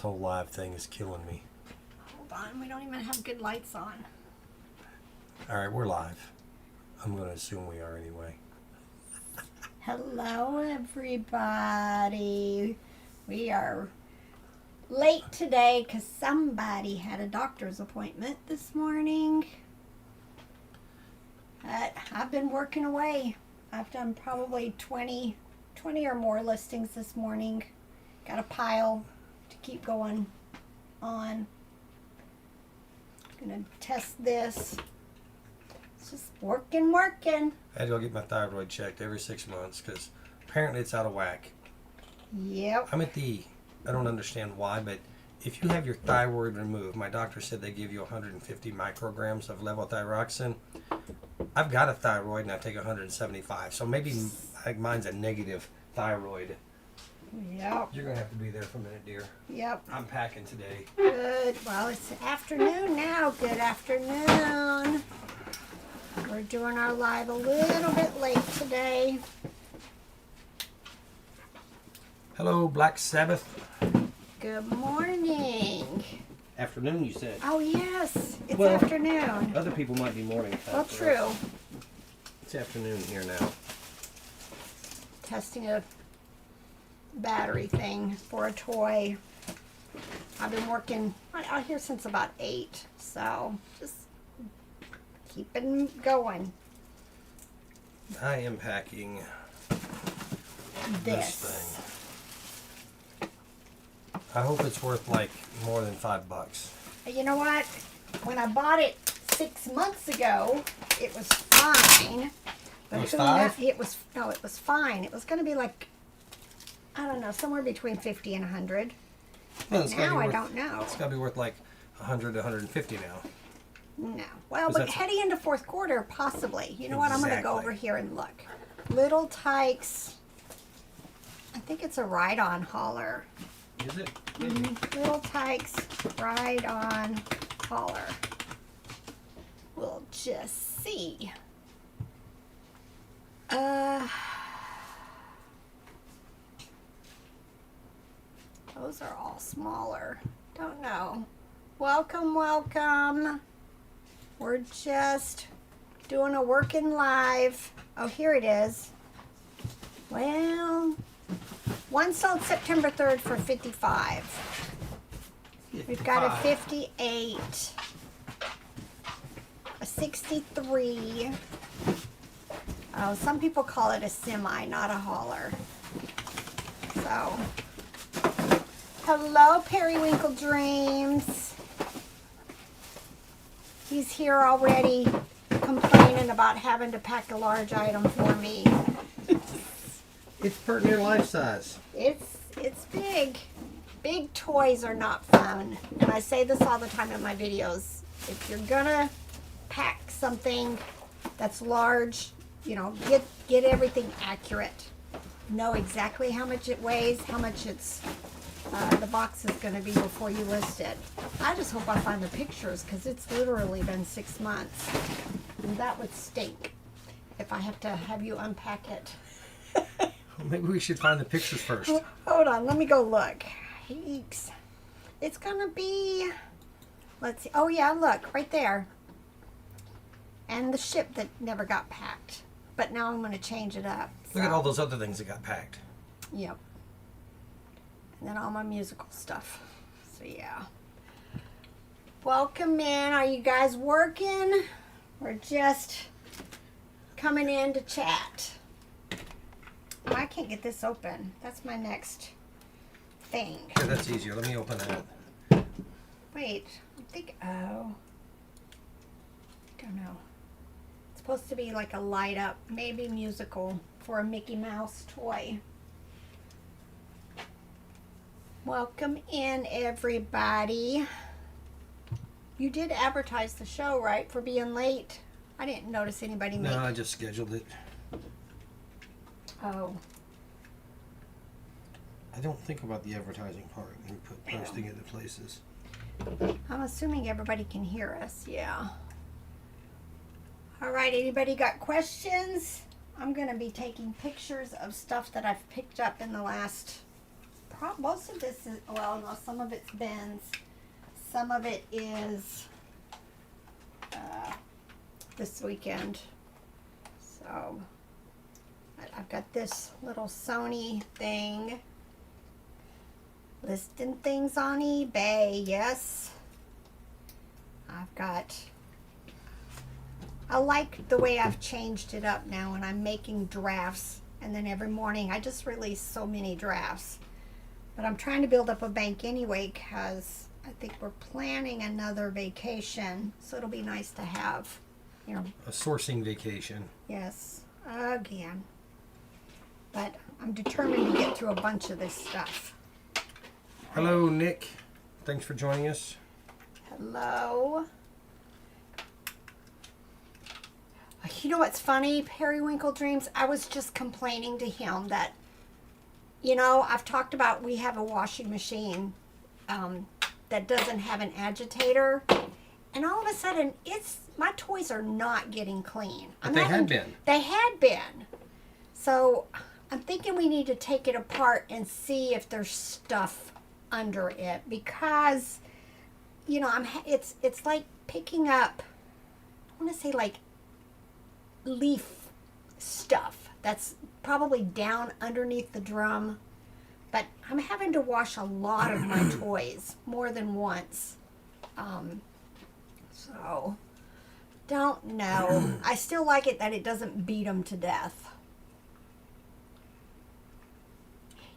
whole live thing is killing me. Hold on, we don't even have good lights on. All right, we're live. I'm going to assume we are anyway. Hello, everybody. We are late today because somebody had a doctor's appointment this morning. I've been working away. I've done probably 20 or more listings this morning. Got a pile to keep going on. Gonna test this. It's just working. I had to go get my thyroid checked every 6 months because apparently it's out of whack. Yep. I don't understand why, but if you have your thyroid removed, my doctor said they give you 150 micrograms of levothyroxine. I've got a thyroid and I take 175, so maybe mine's a negative thyroid. Yep. You're going to have to be there for a minute, dear. Yep. I'm packing today. Good. Well, it's afternoon now. Good afternoon. We're doing our live a little bit late today. Hello, Black Sabbath. Good morning. Afternoon, you said. Oh, yes. It's Well, afternoon. Other people might be morning time. Well, for true. us. It's afternoon here now. Testing a battery thing for a toy. I've been working out here since about 8, so just keeping going. I am packing this thing. I hope it's worth like more than $5. You know what? When I bought it 6 months ago, it was fine. But It was $5? it was fine. It was going to be like, I don't know, somewhere between 50 and 100. Well, Now I don't know. It's got to be worth like 100 to 150 now. No. Well, Is but that- heading into fourth quarter, possibly. You know what? I'm going to go Exactly. over here and look. Little Tykes. I think it's a ride-on hauler. Is it? Little Tykes ride-on hauler. We'll just see. Those are all smaller. Don't know. Welcome. We're just doing a working live. Oh, here it is. Well, one sold September 3rd for 55. We've got a 58, a 63. Oh, some people call it a semi, not a hauler. So, hello, Periwinkle Dreams. He's here already complaining about having to pack a large item for me. It's pretty near life size. It's big. Big toys are not fun. And I say this all the time in my videos. If you're gonna pack something that's large, you know, get everything accurate. Know exactly how much it weighs, how much it's the box is going to be before you list it. I just hope I find the pictures because it's literally been 6 months. And that would stink if I have to have you unpack it. Maybe we should find the pictures first. Hold on, let me go look. Eeks. It's going to be, let's see. Oh yeah, look, right there. And the ship that never got packed. But now I'm going to change it up. Look at all those other things that got packed. Yep. And then all my musical stuff. So yeah. Welcome in. Are you guys working? Or just coming in to chat? Oh, I can't get this open. That's my next thing. Here, that's easier. Let me open that. Wait. I think, oh. I don't know. It's supposed to be like a light up, maybe musical for a Mickey Mouse toy. Welcome in, everybody. You did advertise the show, right, for being late? I didn't notice anybody make... No, I just scheduled it. Oh. I don't think about the advertising part and posting it to places. I'm assuming everybody can hear us, yeah. All right, anybody got questions? I'm going to be taking pictures of stuff that I've picked up in the last most of this is, well, no, some of it's bins. Some of it is this weekend. So I've got this little Sony thing. Listing things on eBay, yes. I like the way I've changed it up now, and I'm making drafts, and then every morning I just release so many drafts. But I'm trying to build up a bank anyway, because I think we're planning another vacation, so it'll be nice to have, you know. A sourcing vacation. Yes, again. But I'm determined to get through a bunch of this stuff. Hello, Nick. Thanks for joining us. Hello. You know what's funny, Periwinkle Dreams? I was just complaining to him that, you know, I've talked about we have a washing machine that doesn't have an agitator, and all of a sudden, my toys are not getting clean. But they had been. They had been. So I'm thinking we need to take it apart and see if there's stuff under it, because, you know, it's like picking up, I want to say like leaf stuff that's probably down underneath the drum. But I'm having to wash a lot of my toys more than once. So don't know. I still like it that it doesn't beat them to death.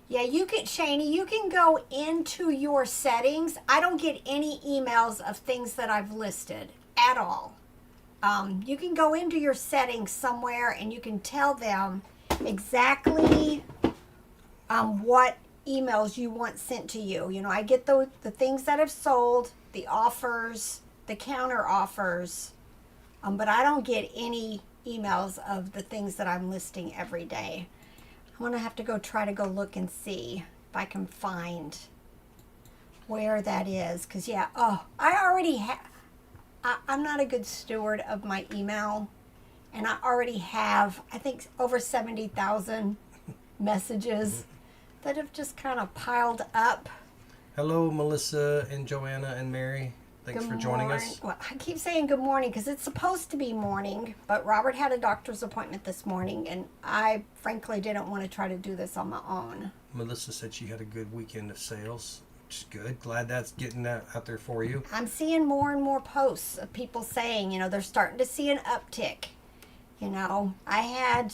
Yeah, you can, Shani, you can go into your settings. I don't get any emails of things that I've listed at all. You can go into your settings somewhere and you can tell them exactly what emails you want sent to you. You know, I get the things that have sold, the offers, the counter offers, but I don't get any emails of the things that I'm listing every day. I'm going to have to try to go look and see if I can find where that is. Because, yeah, I already have, I'm not a good steward of my email. And I already have, I think, over 70,000 messages that have just kind of piled up. Hello, Melissa and Joanna and Mary. Thanks for joining us. Well, I keep saying good morning because it's supposed to be morning, but Robert had a doctor's appointment this morning, and I frankly didn't want to try to do this on my own. Melissa said she had a good weekend of sales, which is good. Glad that's getting that out there for you. I'm seeing more and more posts of people saying, you know, they're starting to see an uptick. You know, I had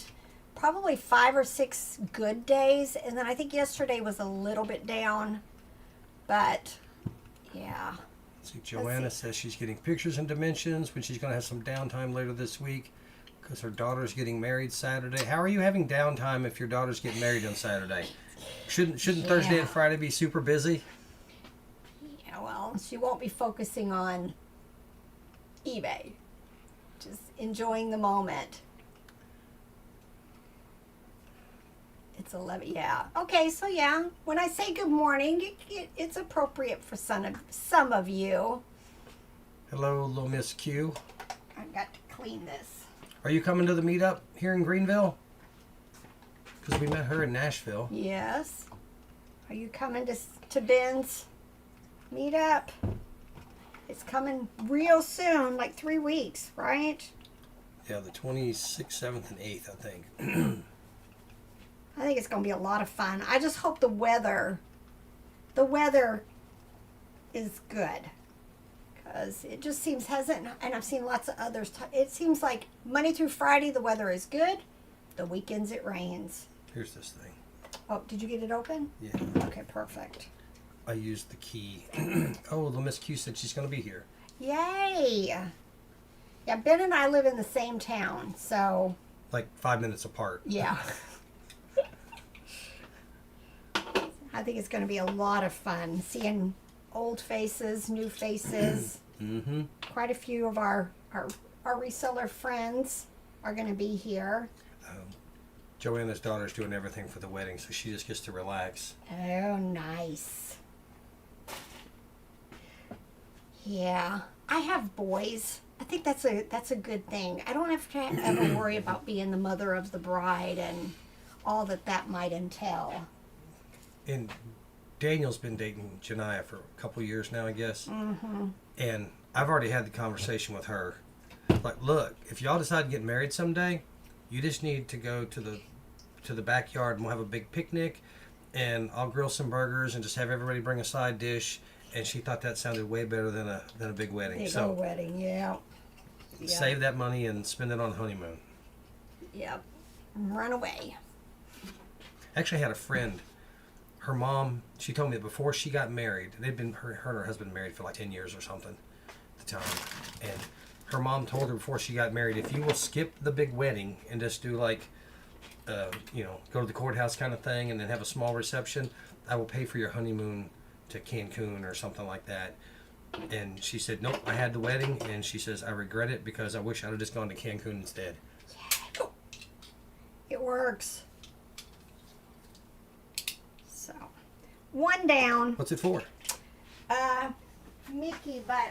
probably 5 or 6 good days, and then I think yesterday was a little bit down, but yeah. See, Joanna says she's getting pictures and dimensions, but she's going to have some downtime later this week because her daughter's getting married Saturday. How are you having downtime if your daughter's getting married on Saturday? Shouldn't Thursday and Friday be super busy? Yeah, well, she won't be focusing on eBay. Just enjoying the moment. It's 11, yeah. Okay, so yeah, when I say good morning, it's appropriate for some of you. Hello, little Miss Q. I've got to clean this. Are you coming to the meetup here in Greenville? Because we met her in Nashville. Yes. Are you coming to Ben's meetup? It's coming real soon, like 3 weeks, right? Yeah, the 26th, 7th, and 8th, I think. I think it's going to be a lot of fun. I just hope the weather is good. Because it just seems hasn't, and I've seen lots of others. It seems like Monday through Friday the weather is good. The weekends it rains. Here's this thing. Oh, did you get it open? Yeah. Okay, perfect. I used the key. Oh, little Miss Q said she's going to be here. Yay! Yeah, Ben and I live in the same town, so. Like 5 minutes apart. Yeah. I think it's going to be a lot of fun seeing old faces, new faces. Mm-hmm. Quite a few of our reseller friends are going to be here. Joanna's daughter's doing everything for the wedding, so she just gets to relax. Oh, nice. Yeah, I have boys. I think that's a good thing. I don't have to ever worry about being the mother of the bride and all that might entail. And Daniel's been dating Janiyah for a couple years now, I guess. Mm-hmm. And I've already had the conversation with her. Like, look, if y'all decide to get married someday, you just need to go to the backyard and we'll have a big picnic, and I'll grill some burgers and just have everybody bring a side dish. And she thought that sounded way better than a big wedding. Big old wedding, yeah. Save that money and spend it on a honeymoon. Yep. Run away. Actually, I had a friend. Her mom, she told me that before she got married, they'd been her and her husband married for like 10 years or something at the time. And her mom told her before she got married, if you will skip the big wedding and just do like, go to the courthouse kind of thing and then have a small reception, I will pay for your honeymoon to Cancun or something like that. And she said, nope, I had the wedding. And she says, I regret it because I wish I'd have just gone to Cancun instead. Yeah. It works. So, one down. What's it for? Mickey, but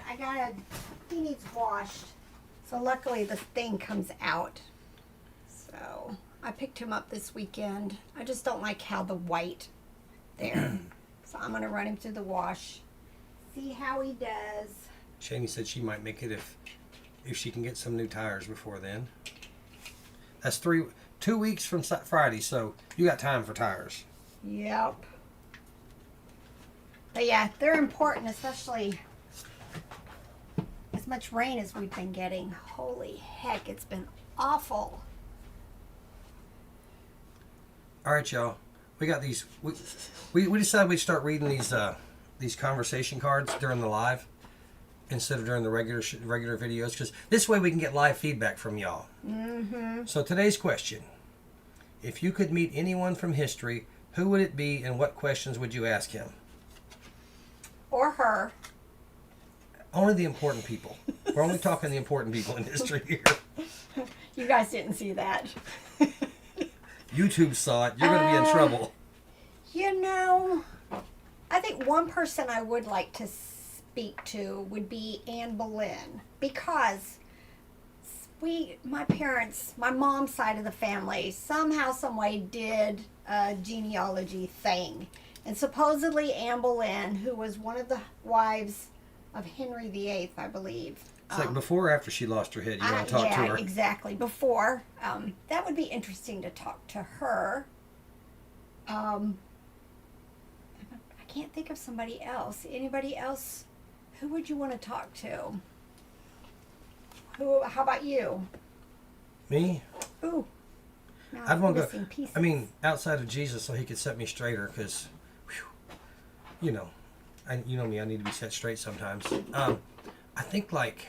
he needs washed. So luckily the thing comes out. So I picked him up this weekend. I just don't like how the white there. So I'm going to run him through the wash. See how he does. Shani said she might make it if she can get some new tires before then. That's 2 weeks from Friday, so you got time for tires. Yep. But yeah, they're important, especially as much rain as we've been getting. Holy heck, it's been awful. All right, y'all. We got these. We decided we'd start reading these conversation cards during the live instead of during the regular videos, because this way we can get live feedback from y'all. Mm-hmm. So today's question: if you could meet anyone from history, who would it be, and what questions would you ask him? Or her. Only the important people. We're only talking the important people in history here. You guys didn't see that. YouTube saw it. You're going to be in trouble. You know, I think one person I would like to speak to would be Anne Boleyn, because my parents, my mom's side of the family, somehow, some way did a genealogy thing. And supposedly Anne Boleyn, who was one of the wives of Henry VIII, I believe. It's like before or after she lost her head, you want to talk to her? Yeah, exactly. Before. That would be interesting to talk to her. I can't think of somebody else. Anybody else? Who would you want to talk to? How about you? Me? Ooh. No, I'd want to missing go. pieces. I mean, outside of Jesus, so he could set me straighter, because, you know me, I need to be set straight sometimes. I think like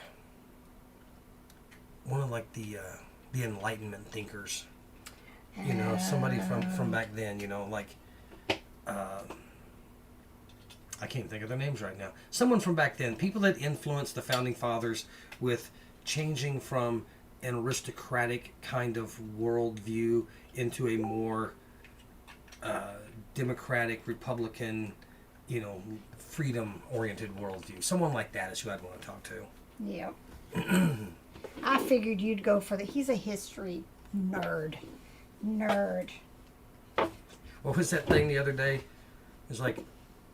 one of like the Enlightenment thinkers, somebody from back then, like I can't think of their names right now. Someone from back then, people that influenced the founding fathers with changing from an aristocratic kind of worldview into a more democratic, Republican, freedom-oriented worldview. Someone like that is who I'd want to talk to. Yep. I figured you'd go for he's a history nerd. What was that thing the other day? It was like,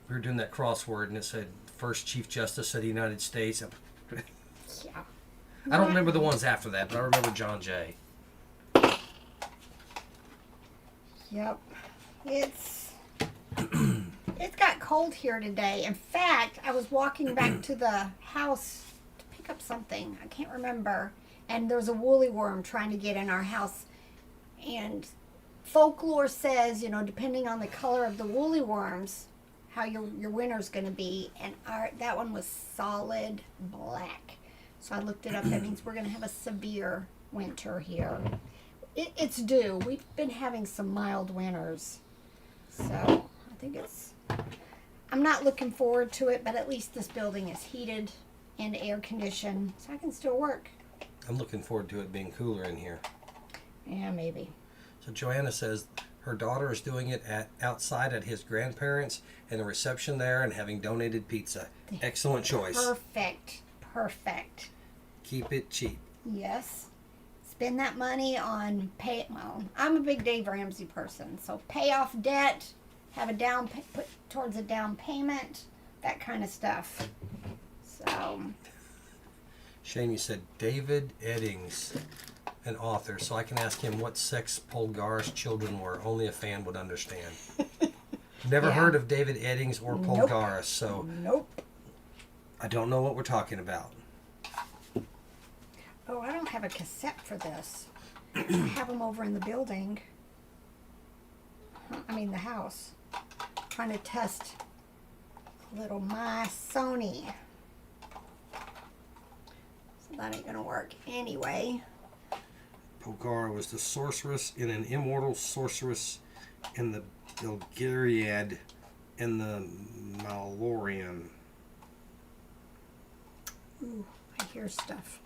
we were doing that crossword and it said, first Chief Justice of the United States. Yeah. I don't remember the ones after that, but I remember John Jay. Yep. It's got cold here today. In fact, I was walking back to the house to pick up something. I can't remember. And there's a woolly worm trying to get in our house. And folklore says, depending on the color of the woolly worms, how your winter's going to be. And that one was solid black. So I looked it up. That means we're going to have a severe winter here. It's due. We've been having some mild winters. So I think I'm not looking forward to it, but at least this building is heated and air conditioned, so I can still work. I'm looking forward to it being cooler in here. Yeah, maybe. So Joanna says her daughter is doing it outside at his grandparents' and the reception there and having donated pizza. Excellent choice. Perfect. Keep it cheap. Yes. Spend that money on I'm a big Dave Ramsey person, so pay off debt have a put towards a down payment, that kind of stuff. So Shane, you said David Eddings, an author, so I can ask him what sex Polgar's children were. Only a fan would understand. Never Yeah. heard of David Eddings or Polgaris, so nope. I don't know what we're talking about. Oh, I don't have a cassette for this. I have them over in the building. I mean the house. Trying to test a little my Sony. So that ain't gonna work anyway. Polgar was the sorceress in an immortal sorceress in the Belgariad and the Malorian. Ooh, I hear stuff.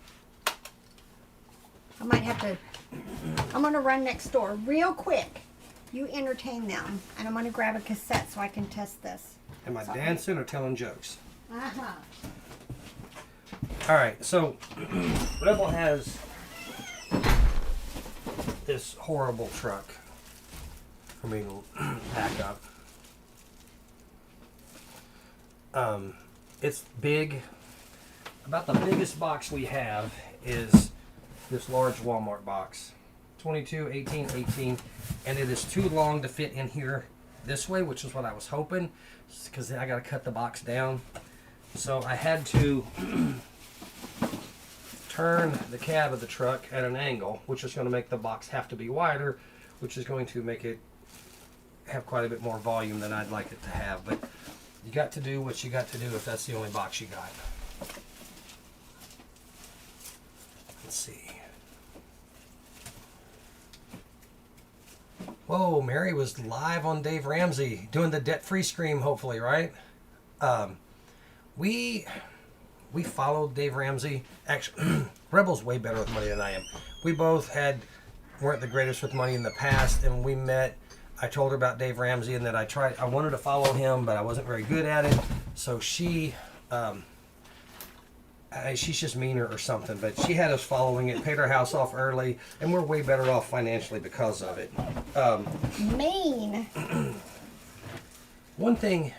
I might have to, I'm gonna run next door real quick. You entertain them, and I'm gonna grab a cassette so I can test this. Am I dancing or telling jokes? Uh-huh. All right, so Rebel has this horrible truck for me to pack up. It's big. About the biggest box we have is this large Walmart box. 22, 18, 18. And it is too long to fit in here this way, which is what I was hoping, because then I got to cut the box down. So I had to turn the cab of the truck at an angle, which is going to make the box have to be wider, which is going to make it have quite a bit more volume than I'd like it to have. But you got to do what you got to do if that's the only box you got. Let's see. Whoa, Mary was live on Dave Ramsey doing the debt-free scream, hopefully, right? We followed Dave Ramsey. Actually, Rebel's way better with money than I am. We both weren't the greatest with money in the past, and when we met, I told her about Dave Ramsey and that I wanted to follow him, but I wasn't very good at it. So she's just meaner or something, but she had us following it, paid our house off early, and we're way better off financially because of it. Mean. One thing,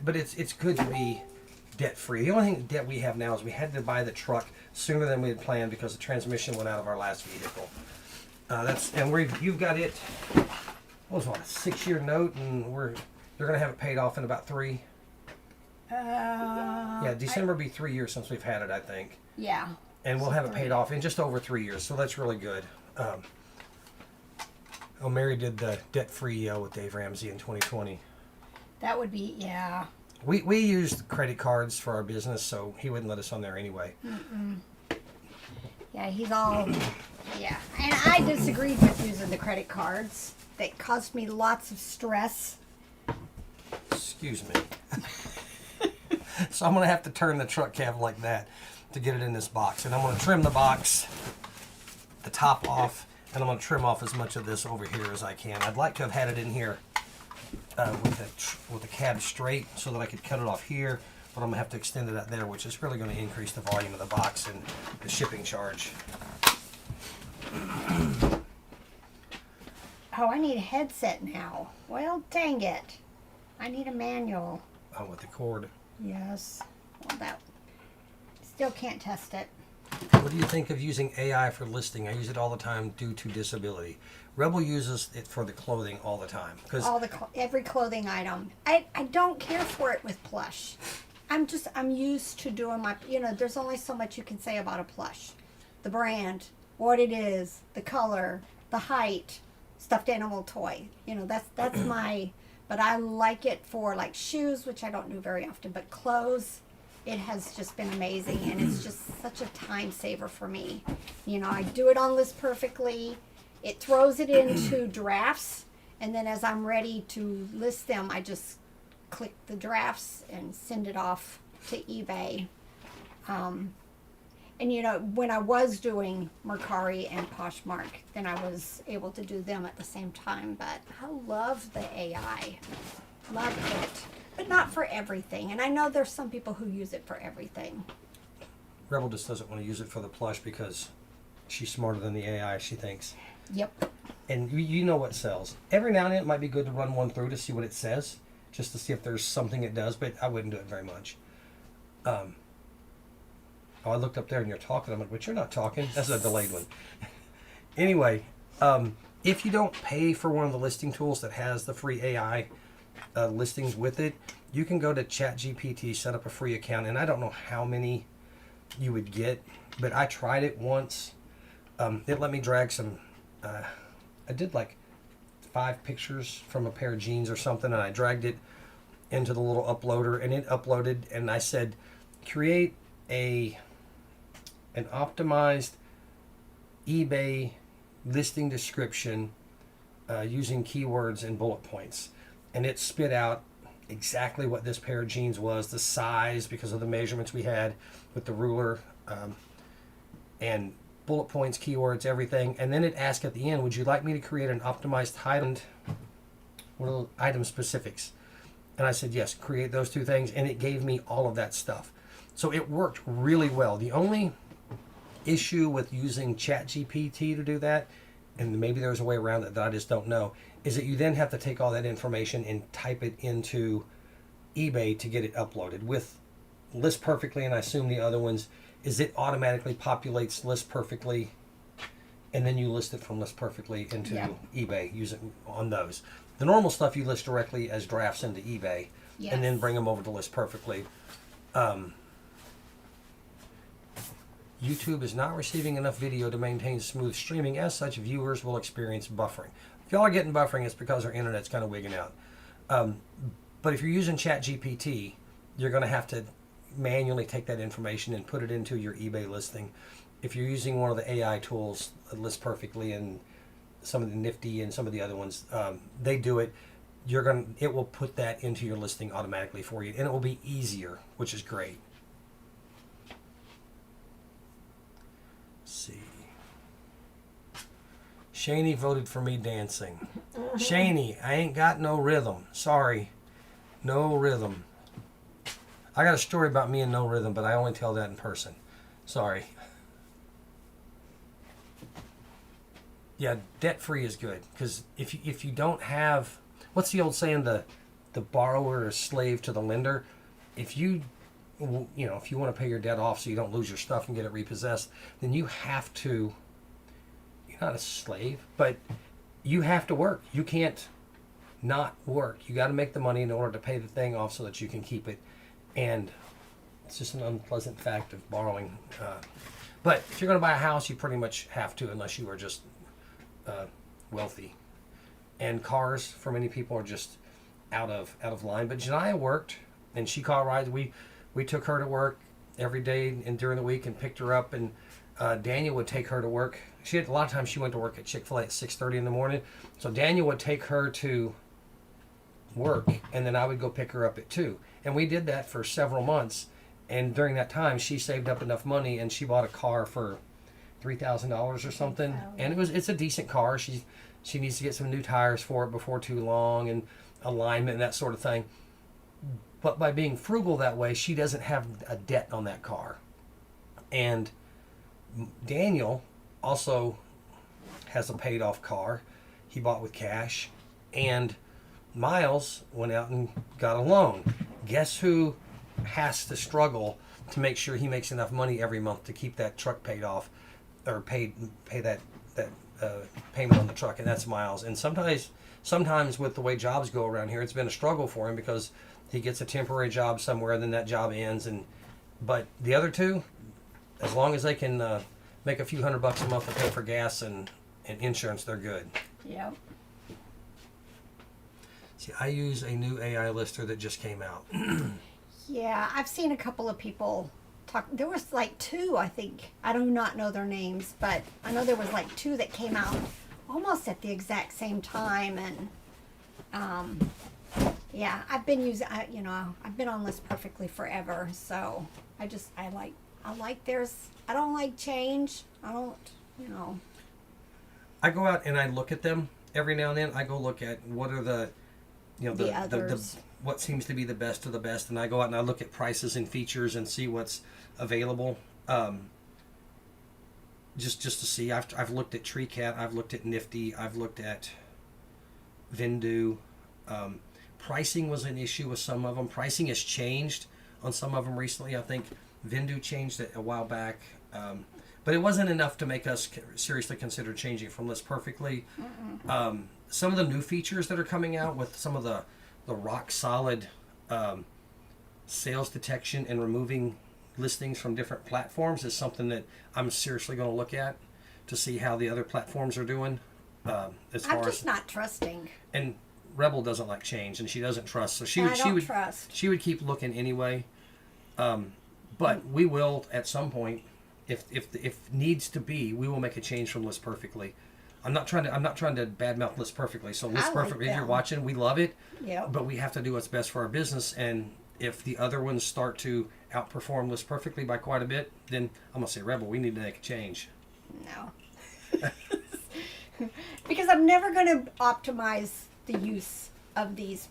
but it's good to be debt-free. The only debt we have now is we had to buy the truck sooner than we had planned because the transmission went out of our last vehicle. You've got it. What was it, a 6-year note, and you're gonna have it paid off in about 3. Yeah, December will be 3 years since we've had it, I think. Yeah. And we'll have it paid off in just over 3 years, so that's really good. Mary did the debt-free with Dave Ramsey in 2020. That would be, yeah. We used credit cards for our business, so he wouldn't let us on there anyway. Yeah, he's all, yeah. And I disagreed with using the credit cards. They caused me lots of stress. Excuse me. So I'm going to have to turn the truck cab like that to get it in this box. And I'm going to trim the box, the top off, and I'm going to trim off as much of this over here as I can. I'd like to have had it in here with the cab straight so that I could cut it off here, but I'm going to have to extend it out there, which is really going to increase the volume of the box and the shipping charge. Oh, I need a headset now. Well, dang it. I need a manual. Oh, with the cord. Yes. Well, that still can't test it. What do you think of using AI for listing? I use it all the time due to disability. Rebel uses it for the clothing all the time. Every clothing item. I don't care for it with plush. I'm used to doing my, there's only so much you can say about a plush. The brand, what it is, the color, the height, stuffed animal toy. That's my, but I like it for like shoes, which I don't do very often, but clothes, it has just been amazing, and it's just such a time saver for me. I do it on List Perfectly. It throws it into drafts, and then as I'm ready to list them, I just click the drafts and send it off to eBay. And when I was doing Mercari and Poshmark, then I was able to do them at the same time. But I love the AI. Love it. But not for everything. And I know there's some people who use it for everything. Rebel just doesn't want to use it for the plush because she's smarter than the AI, she thinks. Yep. and you know what sells. Every now and then it might be good to run one through to see what it says, just to see if there's something it does, but I wouldn't do it very much. Oh, I looked up there and you're talking. I'm like, but you're not talking. That's a delayed one. Anyway, if you don't pay for one of the listing tools that has the free AI listings with it, you can go to ChatGPT, set up a free account, and I don't know how many you would get, but I tried it once. It let me drag some. I did like 5 pictures from a pair of jeans or something, and I dragged it into the little uploader, and it uploaded. And I said, create an optimized eBay listing description using keywords and bullet points, and it spit out exactly what this pair of jeans was, the size because of the measurements we had with the ruler, and bullet points, keywords, everything. And then it asked at the end, would you like me to create an optimized title? What are the item specifics? And I said, yes, create those 2 things. And it gave me all of that stuff. So it worked really well. The only issue with using ChatGPT to do that, and maybe there's a way around it that I just don't know, is that you then have to take all that information and type it into eBay to get it uploaded. With List Perfectly, and I assume the other ones, is it automatically populates List Perfectly, and then you list it from List Perfectly into eBay using on those. The normal stuff you list directly as drafts into eBay, and then bring them over to List Perfectly. YouTube is not receiving enough video to maintain smooth streaming. As such, viewers will experience buffering. If y'all are getting buffering, it's because our internet's kind of wigging out. But if you're using ChatGPT, you're going to have to manually take that information and put it into your eBay listing. If you're using one of the AI tools, List Perfectly and some of the Nifty and some of the other ones, they do it. It will put that into your listing automatically for you, and it will be easier, which is great. Let's see. Shaney voted for me dancing. Shaney, I ain't got no rhythm. Sorry. No rhythm. I got a story about me and no rhythm, but I only tell that in person. Sorry. Yeah, debt free is good, because if you don't have, what's the old saying, the borrower is slave to the lender. If you want to pay your debt off so you don't lose your stuff and get it repossessed, then you have to. You're not a slave, but you have to work. You can't not work. You got to make the money in order to pay the thing off so that you can keep it. And it's just an unpleasant fact of borrowing. But if you're going to buy a house, you pretty much have to, unless you are just wealthy. And cars, for many people, are just out of line. But Janiyah worked, and she caught rides. We took her to work every day and during the week and picked her up. And Daniel would take her to work. A lot of times she went to work at Chick-fil-A at 6:30 in the morning. So Daniel would take her to work, and then I would go pick her up at 2. And we did that for several months. And during that time, she saved up enough money, and she bought a car for $3,000 or something. And it's a decent car. She needs to get some new tires for it before too long, and alignment and that sort of thing. But by being frugal that way, she doesn't have a debt on that car. And Daniel also has a paid off car he bought with cash. And Miles went out and got a loan. Guess who has to struggle to make sure he makes enough money every month to keep that truck paid off, or pay that payment on the truck? And that's Miles. And sometimes with the way jobs go around here, it's been a struggle for him, because he gets a temporary job somewhere, and then that job ends. But the other two, as long as they can make a few $100 a month to pay for gas and insurance, they're good. Yep. See, I use a new AI lister that just came out. Yeah, I've seen a couple of people talk. There was like 2, I think. I do not know their names, but I know there was like 2 that came out almost at the exact same time. And yeah, I've been using. I've been on List Perfectly forever, so I like theirs. I don't like change. I don't. I go out and I look at them every now and then. I go look at what are the others. What seems to be the best of the best, and I go out and I look at prices and features and see what's available. just to see. I've looked at TreeCat, I've looked at Nifty, I've looked at Vendu. Pricing was an issue with some of them. Pricing has changed on some of them recently. I think Vendu changed it a while back, but it wasn't enough to make us seriously consider changing from List Perfectly. Some of the new features that are coming out with some of the rock solid sales detection and removing listings from different platforms is something that I'm seriously going to look at to see how the other platforms are doing. As far I'm just as, not trusting. and Rebel doesn't like change, and she doesn't trust, so I don't trust. she would keep looking anyway. But we will at some point, if needs to be, we will make a change from List Perfectly. I'm not trying to badmouth List Perfectly. So List I like Perfectly, if you're them. watching, we love it. Yep. But we have to do what's best for our business, and if the other ones start to outperform List Perfectly by quite a bit, then I'm gonna say, Rebel, we need to make a change. No. Because I'm never going to optimize the use of these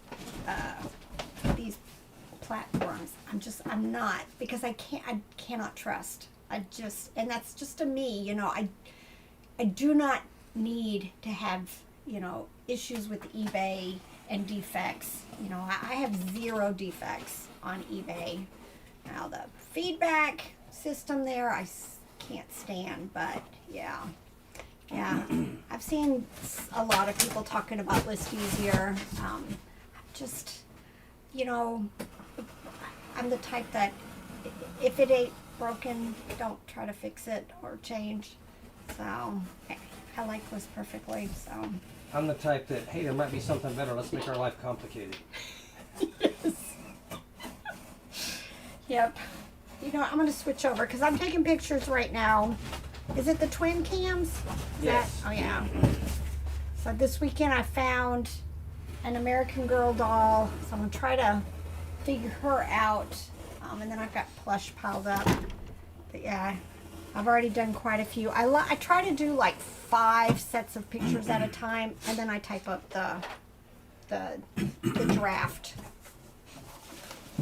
platforms. I'm not, because I cannot trust. And that's just to me, you know, I do not need to have, you know, issues with eBay and defects. You know, I have 0 defects on eBay. Now the feedback system there, can't stand, but yeah. I've seen a lot of people talking about List Easier. Just, you know, I'm the type that if it ain't broken, don't try to fix it or change. So I like List Perfectly. So I'm the type that, hey, there might be something better. Let's make our life complicated. yes. Yep. You know, I'm going to switch over because I'm taking pictures right now. Is it the twin cams? Yes. Oh, yeah. So this weekend I found an American Girl doll. So I'm going to try to figure her out. And then I've got plush piled up. But yeah, I've already done quite a few. I try to do like 5 sets of pictures at a time. And then I type up the draft.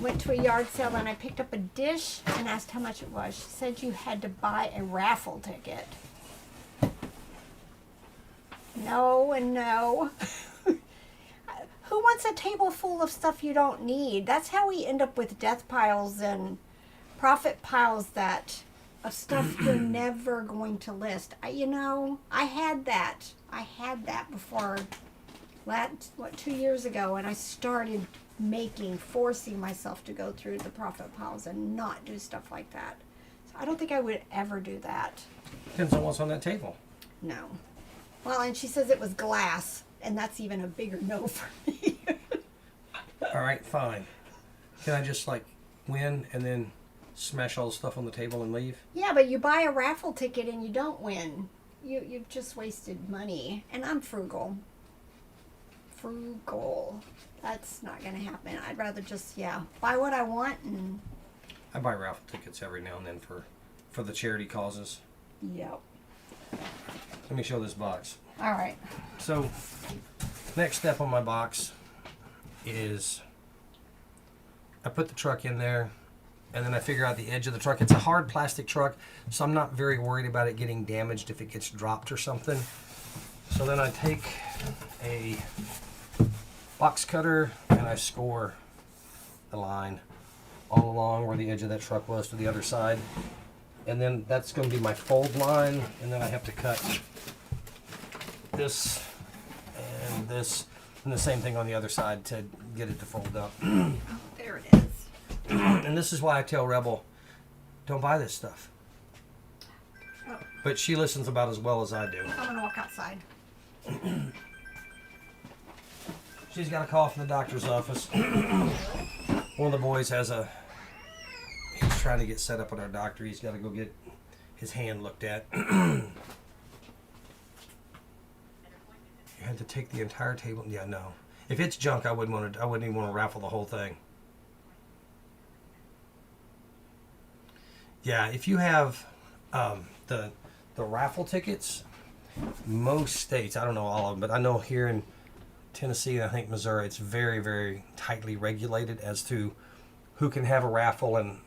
Went to a yard sale and I picked up a dish and asked how much it was. She said you had to buy a raffle ticket. No and no. Who wants a table full of stuff you don't need? That's how we end up with death piles and profit piles of stuff you're never going to list. I had that before, 2 years ago, and I started forcing myself to go through the profit piles and not do stuff like that. So I don't think I would ever do that. Depends on what's on that table. No. Well, and she says it was glass, and that's even a bigger no for me. All right, fine. Can I just like win and then smash all the stuff on the table and leave? Yeah, but you buy a raffle ticket and you don't win. You've just wasted money. And I'm frugal. That's not going to happen. I'd rather just, buy what I want and... I buy raffle tickets every now and then for the charity causes. Yep. Let me show this box. All right. So, next step on my box is I put the truck in there, and then I figure out the edge of the truck. It's a hard plastic truck, so I'm not very worried about it getting damaged if it gets dropped or something. So then I take a box cutter and I score the line all along where the edge of that truck was to the other side. And then that's going to be my fold line, and then I have to cut this and this, and the same thing on the other side to get it to fold up. Oh, there it is. And this is why I tell Rebel, don't buy this stuff. Oh, But she listens about as well as I do. I'm going to walk outside. She's got a call from the doctor's office. One of the boys he's trying to get set up with our doctor. He's got to go get his hand looked at. You had to take the entire table. Yeah, no. If it's junk, I wouldn't even want to raffle the whole thing. Yeah, if you have the raffle tickets, most states, I don't know all of them, but I know here in Tennessee and I think Missouri, it's very, very tightly regulated as to who can have a raffle. And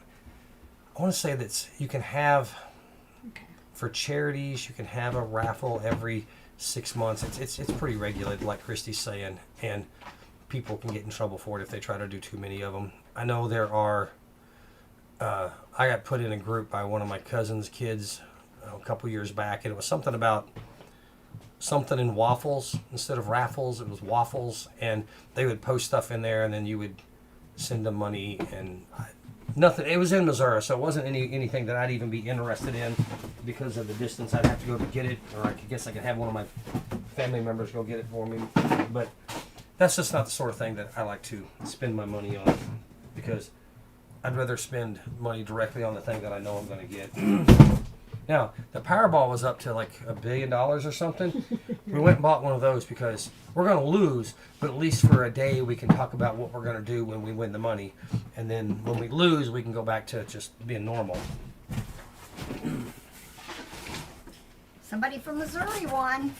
I want to say that you can have for charities, you can have a raffle every 6 months. It's pretty regulated, like Christy's saying, and people can get in trouble for it if they try to do too many of them. I know there are. I got put in a group by one of my cousin's kids a couple years back, and it was something about something in waffles instead of raffles. It was waffles, and they would post stuff in there, and then you would send them money and nothing. It was in Missouri, so it wasn't anything that I'd even be interested in because of the distance. I'd have to go to get it, or I guess I could have one of my family members go get it for me. But that's just not the sort of thing that I like to spend my money on, because I'd rather spend money directly on the thing that I know I'm going to get. Now, the Powerball was up to like $1 billion or something. We went and bought one of those because we're going to lose, but at least for a day we can talk about what we're going to do when we win the money. And then when we lose, we can go back to just being normal. Somebody from Missouri won.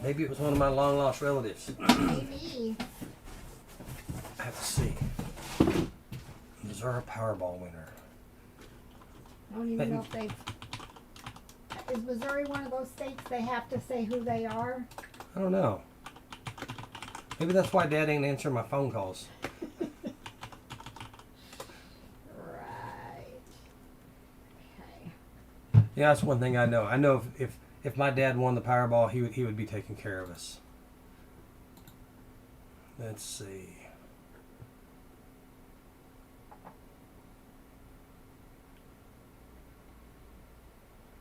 Maybe it was one of my long-lost relatives. Maybe. I have to see. Missouri Powerball winner. I don't even know if they've... Is Missouri one of those states they have to say who they are? I don't know. Maybe that's why Dad ain't answering my phone calls. Right. Okay. Yeah, that's one thing I know. I know if my dad won the Powerball, he would be taking care of us. Let's see.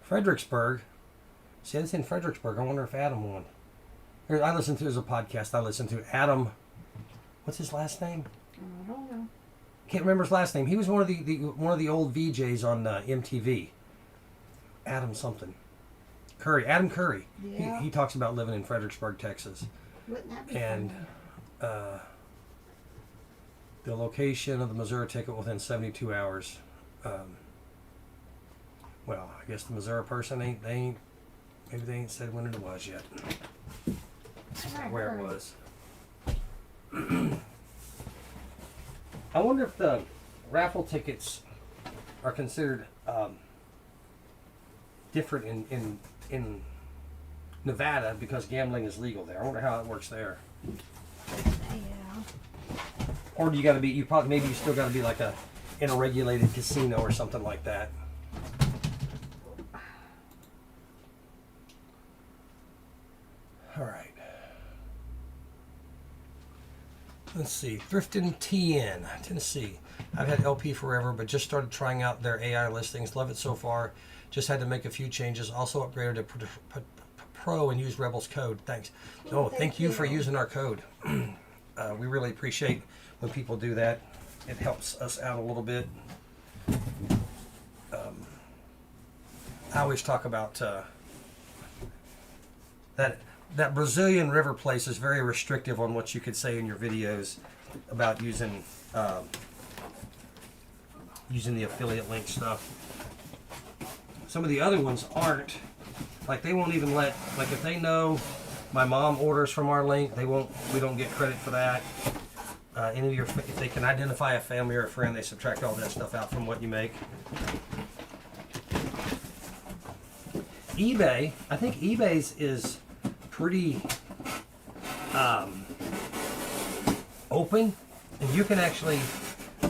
Fredericksburg. See, it's in Fredericksburg. I wonder if Adam won. I listened to, there's a podcast I listened to. Adam, what's his last name? I don't know. Can't remember his last name. He was one of the old VJs on MTV. Adam something. Curry. Adam Curry. Yeah. He talks about living in Fredericksburg, Texas. Wouldn't that be And fun? the location of the Missouri ticket within 72 hours. Well, I guess the Missouri person maybe they ain't said when it was yet. Where it was. I wonder if the raffle tickets are considered different in Nevada because gambling is legal there. I wonder how it works there. Yeah. Or do you got to be? Maybe you still got to be like in a regulated casino or something like that. All right. Let's see. Thrifton TN, Tennessee. I've had LP forever, but just started trying out their AI listings. Love it so far. Just had to make a few changes. Also upgraded to Pro and use Rebel's code. Thanks. Oh, thank you for using our code. We really appreciate when people do that. It helps us out a little bit. I always talk about that Brazilian river place is very restrictive on what you could say in your videos about using the affiliate link stuff. Some of the other ones aren't. Like they won't even let, like if they know my mom orders from our link, we don't get credit for that. If they can identify a family or a friend, they subtract all that stuff out from what you make. eBay, I think eBay's is pretty open, and you can actually, I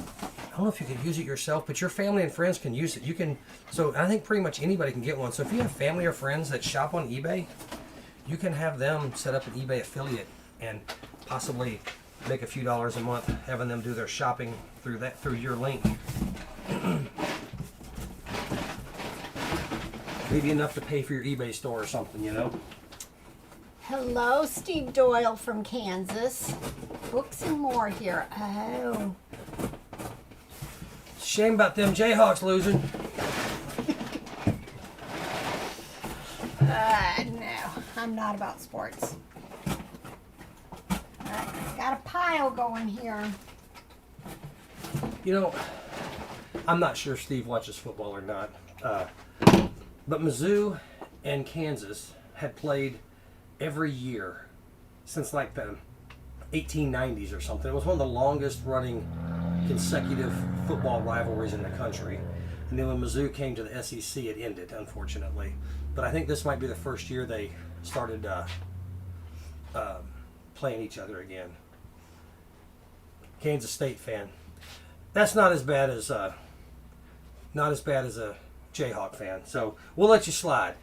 don't know if you can use it yourself, but your family and friends can use it. You can, so I think pretty much anybody can get one. So if you have family or friends that shop on eBay, you can have them set up an eBay affiliate and possibly make a few dollars a month having them do their shopping through your link. Maybe enough to pay for your eBay store or something, you know? Hello, Steve Doyle from Kansas. Books and more here. Oh. Shame about them Jayhawks losing. No, I'm not about sports. Got a pile going here. You know, I'm not sure if Steve watches football or not, but Mizzou and Kansas had played every year since like the 1890s or something. It was one of the longest running consecutive football rivalries in the country. And then when Mizzou came to the SEC, it ended, unfortunately. But I think this might be the first year they started playing each other again. Kansas State fan. That's not as bad as a Jayhawk fan. So we'll let you slide.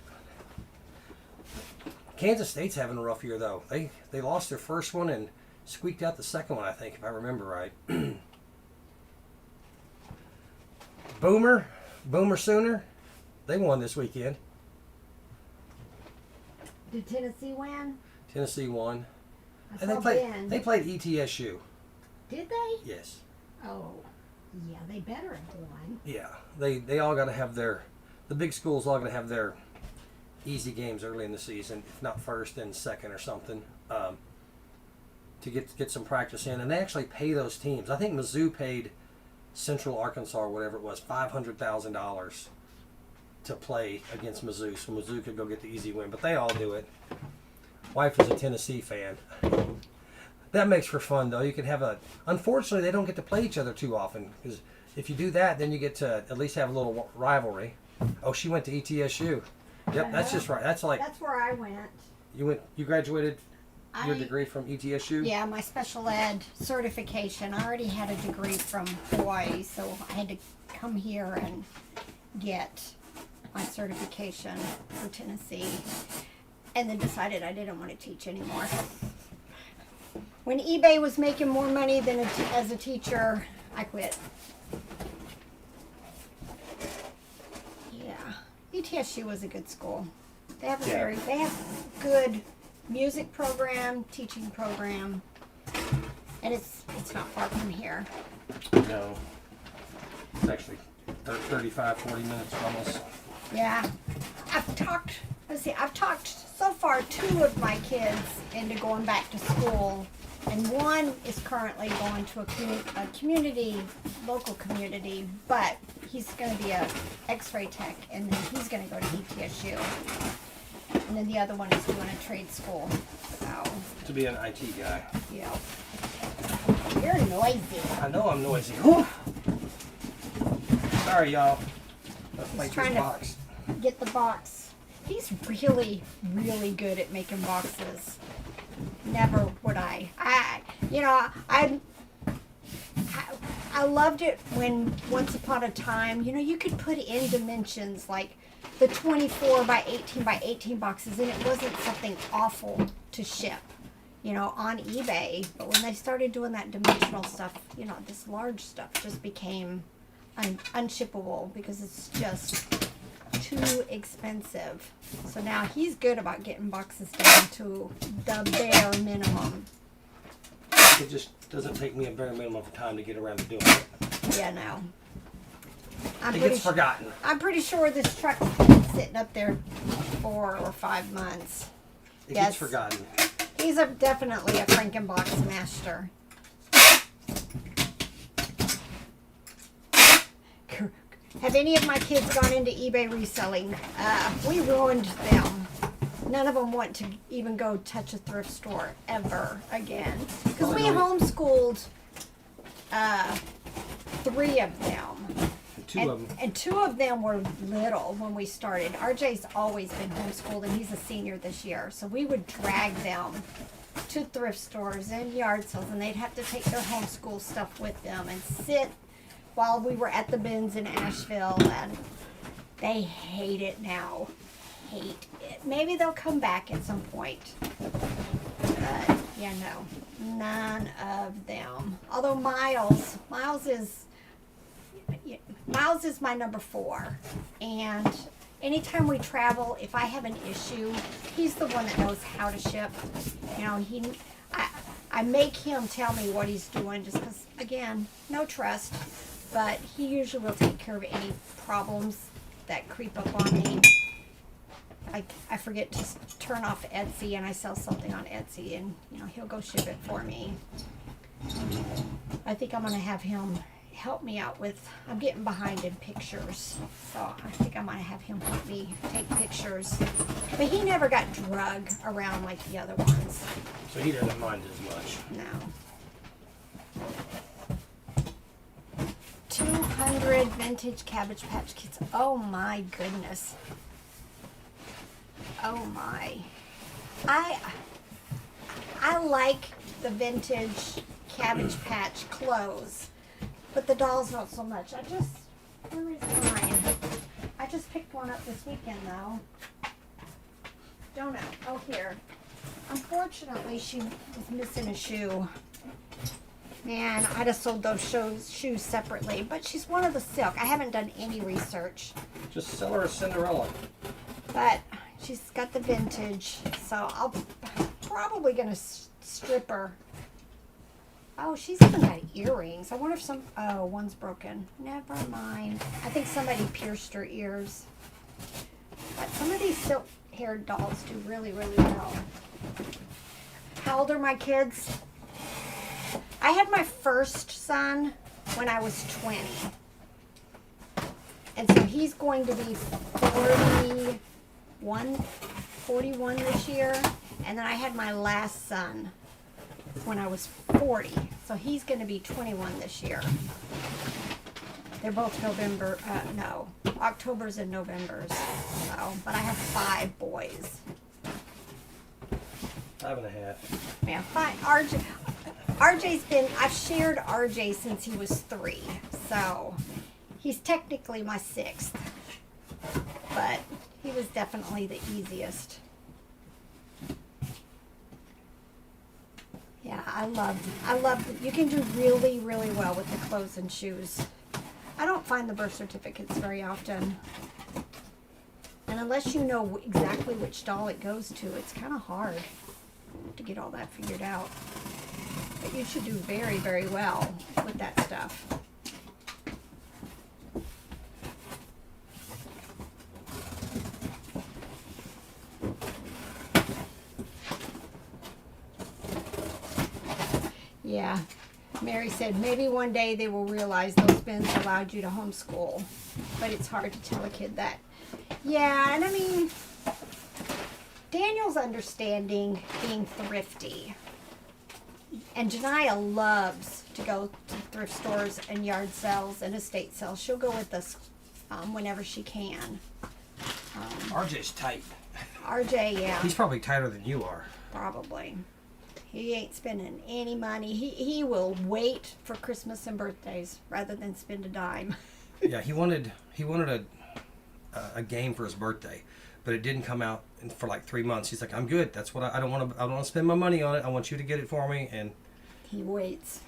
Kansas State's having a rough year though. They lost their first one and squeaked out the second one, I think, if I remember right. Boomer Sooner, they won this weekend. Did Tennessee win? Tennessee won. I And saw Ben. they played ETSU. Did they? Yes. Oh, yeah, they better have won. Yeah. They all got to have the big schools all got to have their easy games early in the season, if not first, then second or something, to get some practice in. And they actually pay those teams. I think Mizzou paid Central Arkansas or whatever it was $500,000 to play against Mizzou, so Mizzou could go get the easy win. But they all do it. Wife is a Tennessee fan. That makes for fun, though. You can have unfortunately, they don't get to play each other too often, because if you do that, then you get to at least have a little rivalry. Oh, she went to ETSU. Yep, that's just right. That's where I went. You graduated your degree from ETSU? Yeah, my special ed certification. I already had a degree from Hawaii, so I had to come here and get my certification for Tennessee. And then decided I didn't want to teach anymore. When eBay was making more money than as a teacher, I quit. Yeah, ETSU was a good school. They have they have good music program, teaching program, and it's not far from here. No. It's actually 35, 40 minutes from us. Yeah, I've talked so far 2 of my kids into going back to school, and one is currently going to a local community, but he's going to be a x-ray tech, and then he's going to go to ETSU. And then the other one is doing a trade school. So, To be an IT guy. yeah. You're noisy. I know I'm noisy. Whew. Sorry, y'all. Let's He's make trying this to box. get the box. He's really, really good at making boxes. Never would I. I loved it when once upon a time, you could put in dimensions like the 24 by 18 by 18 boxes, and it wasn't something awful to ship, on eBay. But when they started doing that dimensional stuff, this large stuff just became unshippable because it's just too expensive. So now he's good about getting boxes down to the bare minimum. It just doesn't take me a bare minimum of time to get around to doing it. Yeah, no. It gets forgotten. I'm pretty sure this truck's been sitting up there 4 or 5 months. It gets forgotten. He's definitely a Frankenbox master. Have any of my kids gone into eBay reselling? We ruined them. None of them want to even go touch a thrift store ever again. Because we homeschooled 3 of them. And 2 of them were little when we started. RJ's always been homeschooled, and he's a senior this year. So we would drag them to thrift stores and yard sales, and they'd have to take their homeschool stuff with them and sit while we were at the bins in Asheville, and they hate it now. Hate it. Maybe they'll come back at some point. But, none of them. Although Miles is my number 4. And anytime we travel, if I have an issue, he's the one that knows how to ship. I make him tell me what he's doing just because, again, no trust. But he usually will take care of any problems that creep up on me. I forget to turn off Etsy, and I sell something on Etsy, and he'll go ship it for me. I think I'm going to have him help me out with, I'm getting behind in pictures, so I think I'm going to have him help me take pictures. But he never got drug around like the other ones. So he doesn't mind as much. No. 200 vintage Cabbage Patch Kids. Oh my goodness. Oh my. I like the vintage Cabbage Patch clothes, but the dolls not so much. Where is mine? I just picked one up this weekend though. Don't know. Oh, here. Unfortunately, she was missing a shoe. Man, I'd have sold those shoes separately, but she's one of the silk. I haven't done any research. Just sell her a Cinderella. But she's got the vintage, so I'm probably going to strip her. Oh, she's even got earrings. I wonder if oh, one's broken. Never mind. I think somebody pierced her ears. But some of these silk-haired dolls do really, really well. How old are my kids? I had my first son when I was 20. And so he's going to be 41 this year. And then I had my last son when I was 40. So he's going to be 21 this year. They're both Octobers and Novembers. So, but I have 5 boys. 5.5. Yeah, 5. I've shared RJ since he was 3. So he's technically my 6th. But he was definitely the easiest. Yeah, I love it. You can do really, really well with the clothes and shoes. I don't find the birth certificates very often. And unless you know exactly which doll it goes to, it's kind of hard to get all that figured out. But you should do very, very well with that stuff. Yeah, Mary said maybe one day they will realize those bins allowed you to homeschool, but it's hard to tell a kid that. Yeah, and I mean, Daniel's understanding being thrifty, and Janiyah loves to go to thrift stores and yard sales and estate sales. She'll go with us whenever she can. RJ's tight. RJ, yeah. He's probably tighter than you are. Probably. He ain't spending any money. He will wait for Christmas and birthdays rather than spend a dime. Yeah, he wanted a game for his birthday, but it didn't come out for like 3 months. He's like, I'm good. That's what I don't want to spend my money on it. I want you to get it for me. And he waits.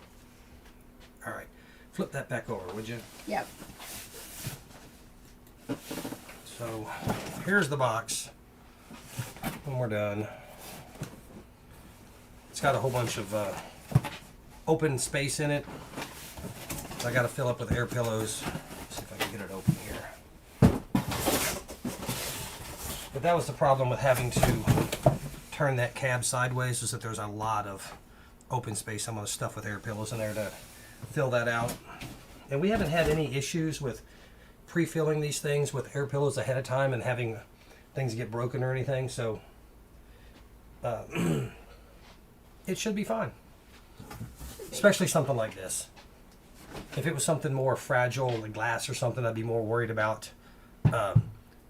All right, flip that back over, would you? Yep. So here's the box when we're done. It's got a whole bunch of open space in it. So I got to fill up with air pillows. See if I can get it open here. But that was the problem with having to turn that cab sideways, is that there's a lot of open space. I'm going to stuff with air pillows in there to fill that out. And we haven't had any issues with pre-filling these things with air pillows ahead of time and having things get broken or anything. So it should be fine. Especially something like this. If it was something more fragile, like glass or something, I'd be more worried about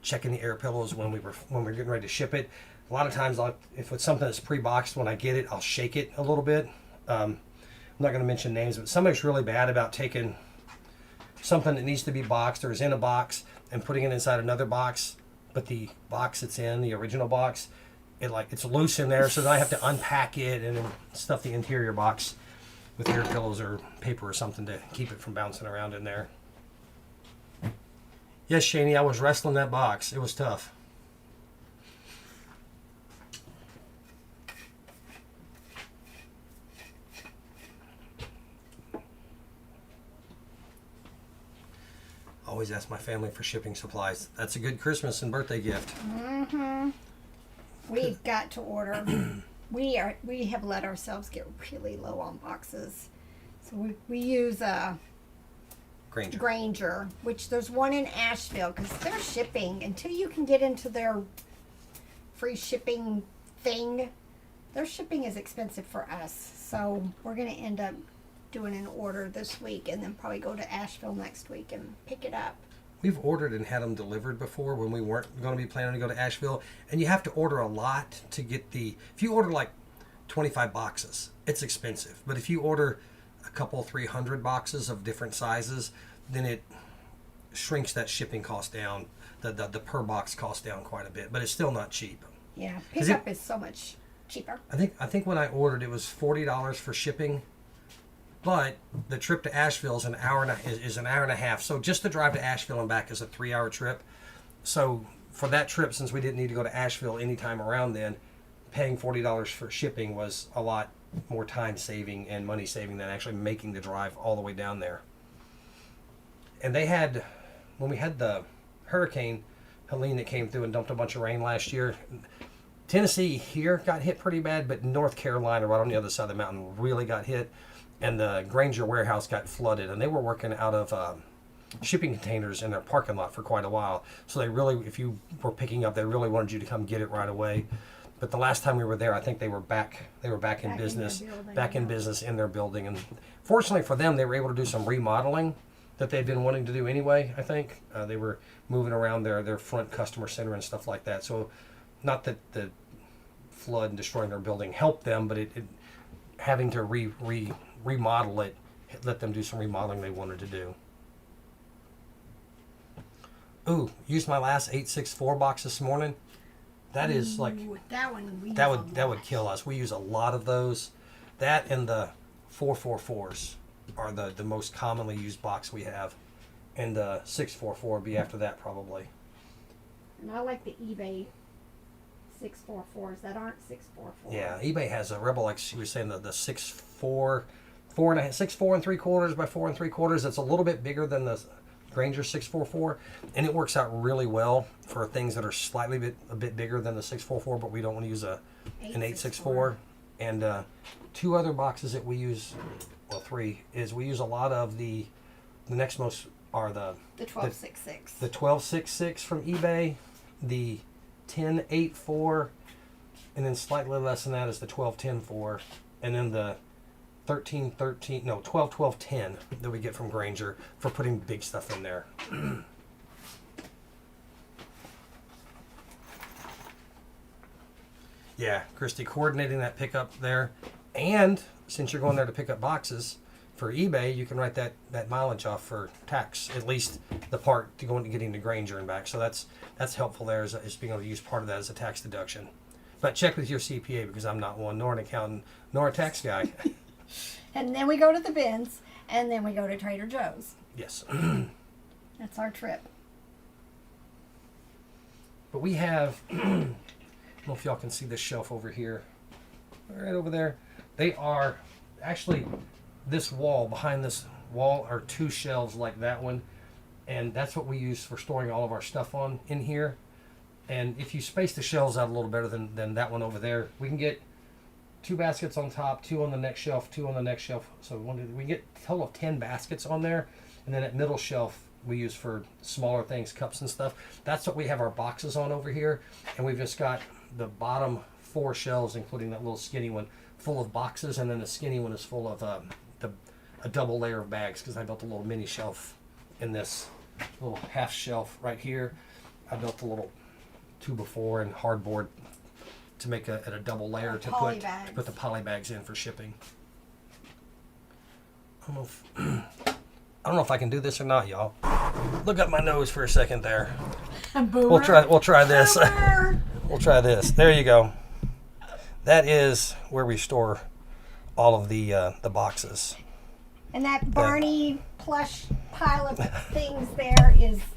checking the air pillows when we're getting ready to ship it. A lot of times, if it's something that's pre-boxed, when I get it, I'll shake it a little bit. I'm not going to mention names, but somebody's really bad about taking something that needs to be boxed or is in a box and putting it inside another box, but the box it's in, the original box, it's loose in there, so then I have to unpack it and then stuff the interior box with air pillows or paper or something to keep it from bouncing around in there. Yes, Shani, I was wrestling that box. It was tough. Always ask my family for shipping supplies. That's a good Christmas and birthday gift. Mm-hmm. We've got to order. We have let ourselves get really low on boxes. So we use a Granger, which there's one in Asheville, because they're shipping. Until you can get into their free shipping thing, their shipping is expensive for us. So we're going to end up doing an order this week and then probably go to Asheville next week and pick it up. We've ordered and had them delivered before when we weren't going to be planning to go to Asheville. And you have to order a lot to get if you order like 25 boxes, it's expensive. But if you order a couple, 300 boxes of different sizes, then it shrinks that shipping cost down, the per box cost down quite a bit. But it's still not cheap. Yeah, pickup is so much cheaper. I think when I ordered it was $40 for shipping, but the trip to Asheville is an hour and a half. So just the drive to Asheville and back is a 3-hour trip. So for that trip, since we didn't need to go to Asheville anytime around then, paying $40 for shipping was a lot more time saving and money saving than actually making the drive all the way down there. And they had, when we had the Hurricane Helene that came through and dumped a bunch of rain last year, Tennessee here got hit pretty bad, but North Carolina, right on the other side of the mountain, really got hit. And the Granger warehouse got flooded, and they were working out of shipping containers in their parking lot for quite a while. So they really, if you were picking up, they really wanted you to come get it right away. But the last time we were there, I think they were back in business, in their building. And fortunately for them, they were able to do some remodeling that they'd been wanting to do anyway. I think they were moving around their front customer center and stuff like that. So not that the flood and destroying their building helped them, but it having to remodel it, let them do some remodeling they wanted to do. Ooh, used my last 864 box this morning. That is like that would kill us. We use a lot of those. That and the 444s are the most commonly used box we have, and the 644 would be after that probably. And I like the eBay 644s that aren't 644. Yeah, eBay has a Rebel, like she was saying, the 6'4", 6'4 3/4 by 4 3/4. It's a little bit bigger than the Granger 644, and it works out really well for things that are slightly a bit bigger than the 644, but we don't want to use an 864. And two other boxes that we use, well, three, is we use a lot of the next most are the 1266. The 1266 from eBay, the 1084, and then slightly less than that is the 1210 and then the 1210 that we get from Granger for putting big stuff in there. Yeah, Christy, coordinating that pickup there. And since you're going there to pick up boxes for eBay, you can write that mileage off for tax, at least the part to go into getting to Granger and back. So that's helpful there, is being able to use part of that as a tax deduction. But check with your CPA, because I'm not one, nor an accountant, nor a tax guy. And then we go to the bins, and then we go to Trader Joe's. Yes. That's our trip. But we have, I don't know if y'all can see this shelf over here, right over there. They are actually, this wall, behind this wall are two shelves like that one, and that's what we use for storing all of our stuff on in here. And if you space the shelves out a little better than that one over there, we can get 2 baskets on top, 2 on the next shelf, 2 on the next shelf. So we get a total of 10 baskets on there. And then that middle shelf we use for smaller things, cups and stuff. That's what we have our boxes on over here. And we've just got the bottom 4 shelves, including that little skinny one, full of boxes. And then the skinny one is full of a double layer of bags, because I built a little mini shelf in this little half shelf right here. I built a little 2x4 and hardboard to make a double layer to put the poly bags in for shipping. I don't know if I can do this or not, y'all. Look up my nose for a second there. We'll try this. We'll try this. There you go. That is where we store all of the boxes. And that Barney plush pile of things there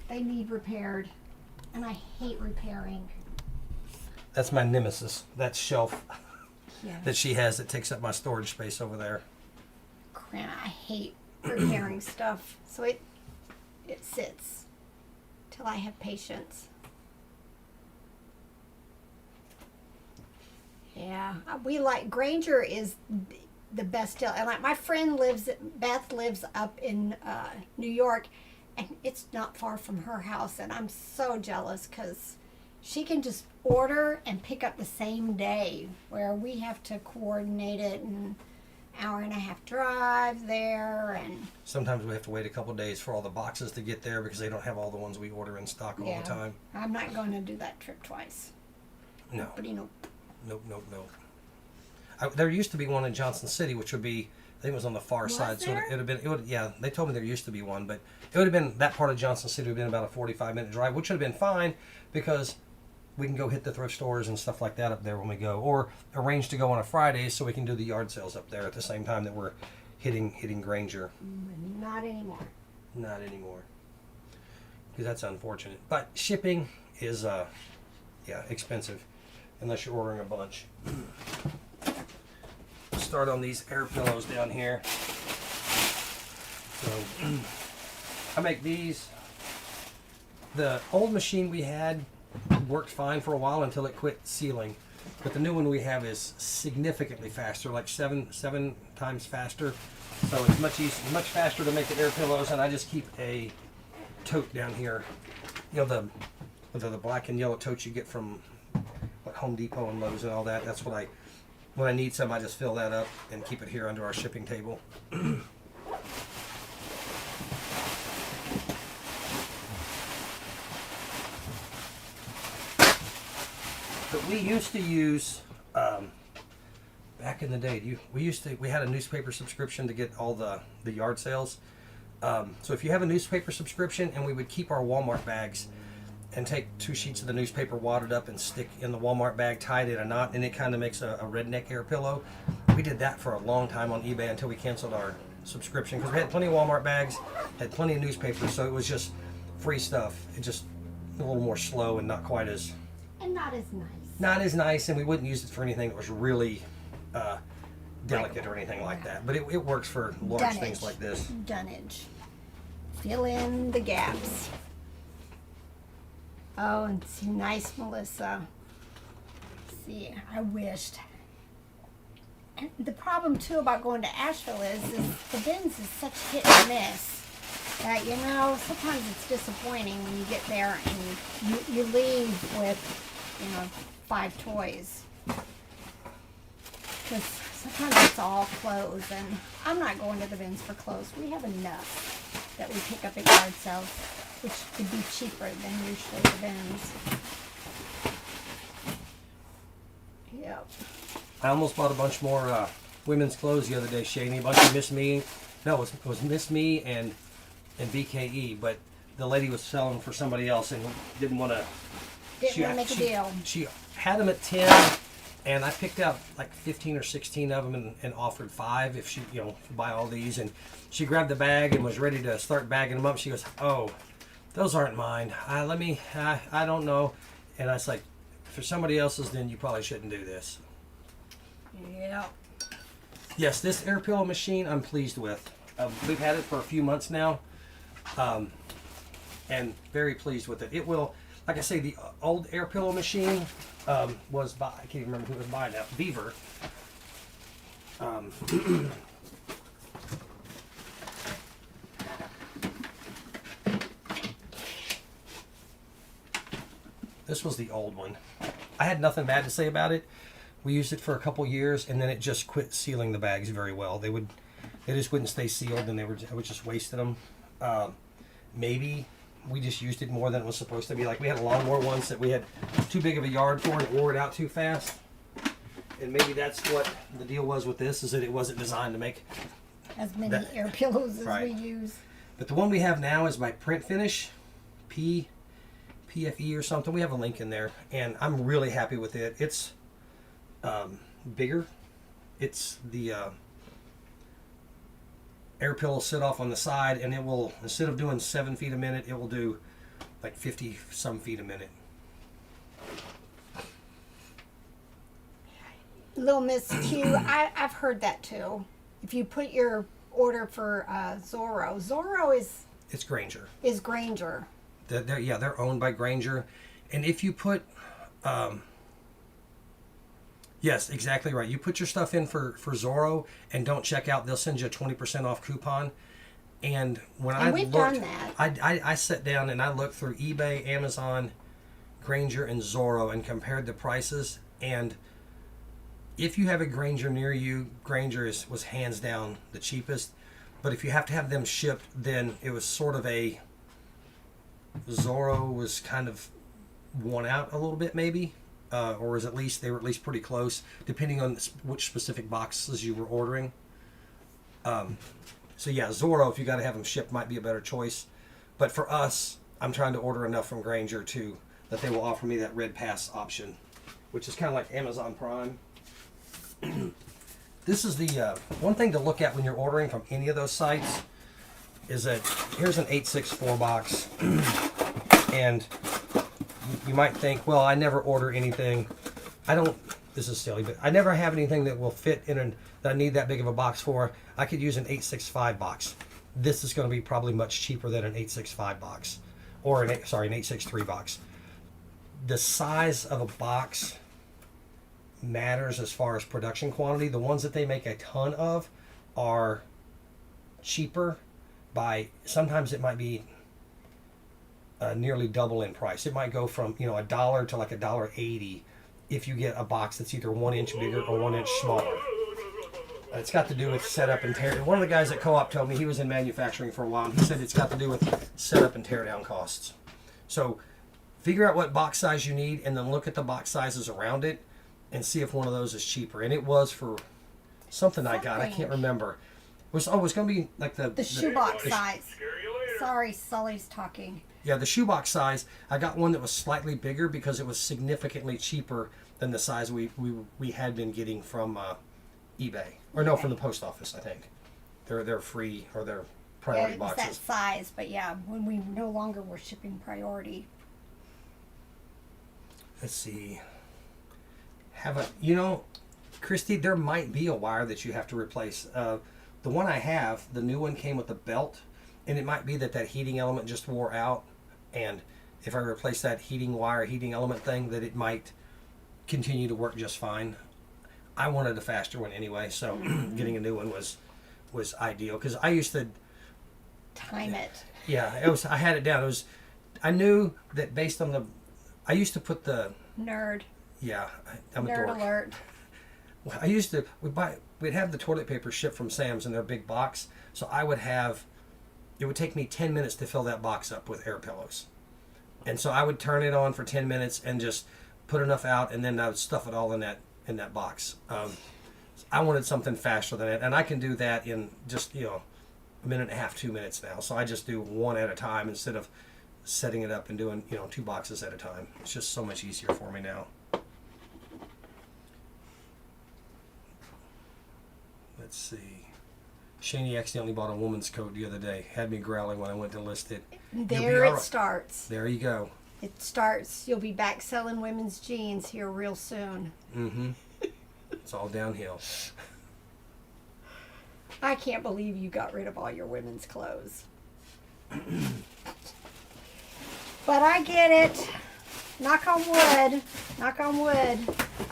they need repaired. And I hate repairing. That's my nemesis. That shelf that she has that takes up my storage space over there. Crap, I hate repairing stuff. So it sits till I have patience. Yeah, we like Granger is the best deal. And like my friend Beth lives up in New York, and it's not far from her house, and I'm so jealous because she can just order and pick up the same day, where we have to coordinate it and hour and a half drive there, and Sometimes we have to wait a couple days for all the boxes to get there because they don't have all the ones we order in stock all yeah, the time. I'm not going to do that trip twice. No. But Nope. There used to be one in Johnson City, which would be, I think it was on the far Was side. So there? yeah, they told me there used to be one, but it would have been, that part of Johnson City would have been about a 45-minute drive, which would have been fine because we can go hit the thrift stores and stuff like that up there when we go, or arrange to go on a Friday so we can do the yard sales up there at the same time that we're hitting Granger. not anymore. Not anymore, because that's unfortunate. But shipping is expensive unless you're ordering a bunch. Start on these air pillows down here. So I make these. The old machine we had worked fine for a while until it quit sealing, but the new one we have is significantly faster, like seven times faster. So it's much faster to make the air pillows, and I just keep a tote down here. You know, the black and yellow totes you get from like Home Depot and Lowe's and all that. That's what when I need some, I just fill that up and keep it here under our shipping table. But we used to use, back in the day, we had a newspaper subscription to get all the yard sales. So if you have a newspaper subscription, and we would keep our Walmart bags and take 2 sheets of the newspaper wadded up and stick in the Walmart bag, tie it in a knot, and it kind of makes a redneck air pillow. We did that for a long time on eBay until we canceled our subscription because we had plenty of Walmart bags, had plenty of newspapers, so it was just free stuff. It just a little more slow and not quite as... And not as nice. Not as nice, and we wouldn't use it for anything that was really delicate or anything like that. But it works for large things like this. Dunnage. Fill in the gaps. Oh, and see, nice, Melissa. See, I wished. And the problem too about going to Asheville is the bins is such hit and miss that, you know, sometimes it's disappointing when you get there and you leave with, you know, 5 toys. Because sometimes it's all clothes, and I'm not going to the bins for clothes. We have enough that we pick up at yard sales, which could be cheaper than usually the bins. Yep. I almost bought a bunch more women's clothes the other day, Shani. A bunch of Miss Me. No, it was Miss Me and BKE, but the lady was selling for somebody else and didn't want to... Didn't want to make a deal. She had them at 10, and I picked out like 15 or 16 of them and offered 5 if she, you know, buy all these. And she grabbed the bag and was ready to start bagging them up. She goes, "Oh, those aren't mine. I don't know." And I was like, "For somebody else's, then you probably shouldn't do this." Yeah. Yes, this air pillow machine I'm pleased with. We've had it for a few months now, and very pleased with it. It will, like I say, the old air pillow machine was by, I can't even remember who it was by now, Beaver. This was the old one. I had nothing bad to say about it. We used it for a couple years, and then it just quit sealing the bags very well. They just wouldn't stay sealed, and I was just wasting them. Maybe we just used it more than it was supposed to be. Like, we had a lawnmower once that we had too big of a yard for, and it wore it out too fast. And maybe that's what the deal was with this, is that it wasn't designed to make As many air pillows as right. we use. But the one we have now is by Print Finish, PFE or something. We have a link in there, and I'm really happy with it. It's bigger. It's the air pillow sit off on the side, and it will, instead of doing 7 feet a minute, it will do like 50 some feet a minute. Little Miss Q, I've heard that too. If you put your order for Zorro It's Granger. is Granger. They're owned by Granger, and if you put yes, exactly right. You put your stuff in for Zorro and don't check out, they'll send you a 20% off coupon. And we've done that. I sat down and I looked through eBay, Amazon, Granger, and Zorro and compared the prices. And if you have a Granger near you, was hands down the cheapest. But if you have to have them shipped, then it was sort of a Zorro was kind of won out a little bit, maybe, or was at least they were at least pretty close, depending on which specific boxes you were ordering. So yeah, Zorro, if you got to have them shipped, might be a better choice. But for us, I'm trying to order enough from Granger too that they will offer me that Red Pass option, which is kind of like Amazon Prime. This is the one thing to look at when you're ordering from any of those sites is that here's an 864 box, and you might think, well, I never order anything. This is silly, but I never have anything that will fit that I need that big of a box for. I could use an 865 box. This is going to be probably much cheaper than an 865 box, or an 863 box. The size of a box matters as far as production quantity. The ones that they make a ton of are cheaper by, sometimes it might be nearly double in price. It might go from $1 to like $1.80 if you get a box that's either 1 inch bigger or 1 inch smaller. It's got to do with setup and tear. One of the guys at Co-op told me, he was in manufacturing for a while, and he said it's got to do with setup and tear down costs. So figure out what box size you need, and then look at the box sizes around it and see if one of those is cheaper. And it was for something I got. I can't remember. It was going to be like the shoebox size. Sorry, Sully's talking. Yeah, the shoebox size. I got one that was slightly bigger because it was significantly cheaper than the size we had been getting from eBay, or no, from the post office. I think they're free, or they're priority it was boxes. that size, but yeah, when we no longer were shipping priority. Let's see. Christy, there might be a wire that you have to replace. The one I have, the new one came with a belt, and it might be that heating element just wore out, and if I replace that heating element thing, that it might continue to work just fine. I wanted a faster one anyway, so getting a new one was ideal, because I used to time it. Yeah, I had it down. I knew that based on I used to put the nerd. Yeah, I'm a nerd dork. alert. Well, I used to we'd have the toilet paper shipped from Sam's in their big box, so it would take me 10 minutes to fill that box up with air pillows, and so I would turn it on for 10 minutes and just put enough out, and then I would stuff it all in that box. I wanted something faster than that, and I can do that in just a minute and a half, 2 minutes now. So I just do one at a time instead of setting it up and doing 2 boxes at a time. It's just so much easier for me now. Let's see. Shani accidentally bought a woman's coat the other day. Had me growling when I went to list it. There it starts. There you go. It starts. You'll be back selling women's jeans here real soon. Mm-hmm. It's all downhill. I can't believe you got rid of all your women's clothes. But I get it. Knock on wood. Knock on wood.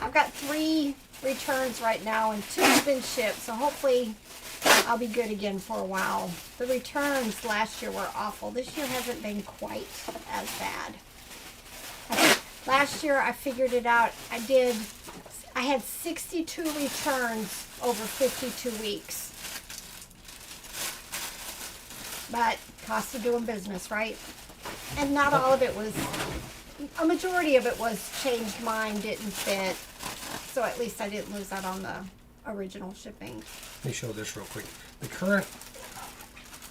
I've got 3 returns right now, and 2 have been shipped, so hopefully I'll be good again for a while. The returns last year were awful. This year hasn't been quite as bad. Last year I figured it out. I had 62 returns over 52 weeks. But cost of doing business, right? And not all of it was, a majority of it was changed mind, didn't fit. So at least I didn't lose out on the original shipping. Let me show this real quick. The current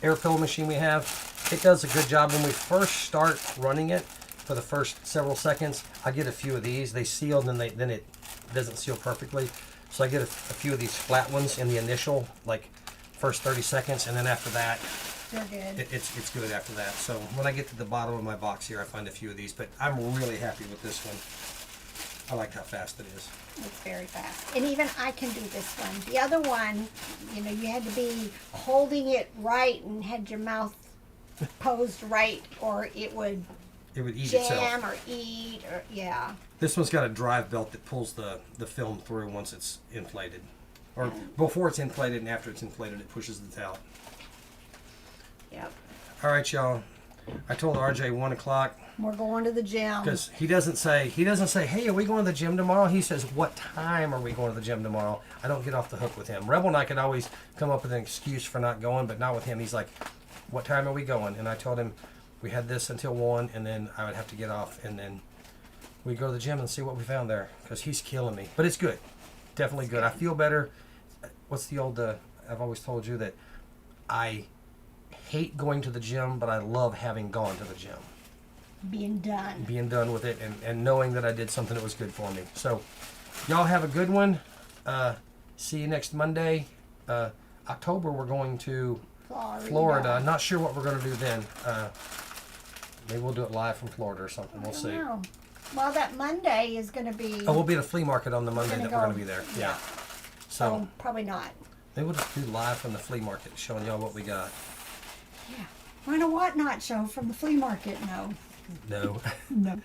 air fill machine we have, it does a good job when we first start running it. For the first several seconds, I get a few of these. They seal, and then it doesn't seal perfectly. So I get a few of these flat ones in the initial, like first 30 seconds, and then after that, they're good. It's good after that. So when I get to the bottom of my box here, I find a few of these, but I'm really happy with this one. I like how fast it is. It's very fast. And even I can do this one. The other one, you had to be holding it right and had your mouth posed right, or it would eat jam itself. or eat, or yeah. This one's got a drive belt that pulls the film through once it's inflated. Or before it's inflated, and after it's inflated, it pushes it out. Yep. All right, y'all. I told RJ 1 o'clock We're going to the gym. because he doesn't say, hey, are we going to the gym tomorrow? He says, what time are we going to the gym tomorrow? I don't get off the hook with him. Rebel and I could always come up with an excuse for not going, but not with him. He's like, what time are we going? And I told him we had this until 1, and then I would have to get off, and then we go to the gym and see what we found there, because he's killing me. But it's good. Definitely good. I feel better. What's the old, I've always told you that I hate going to the gym, but I love having gone to the gym. Being done With it, and knowing that I did something that was good for me. So y'all have a good one. See you next Monday. October, we're going to Florida. Not sure what we're going to do then. Maybe we'll do it live from Florida or something. We'll see. Know. Well, that Monday is going to be... Oh, we'll be at a flea market on the Monday that we're going to be there. Yeah. So probably not. maybe we'll just do live from the flea market, showing y'all what we got. Yeah. Why a what not show from the flea market? No. No. No.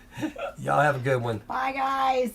Y'all have a good one. Bye, guys.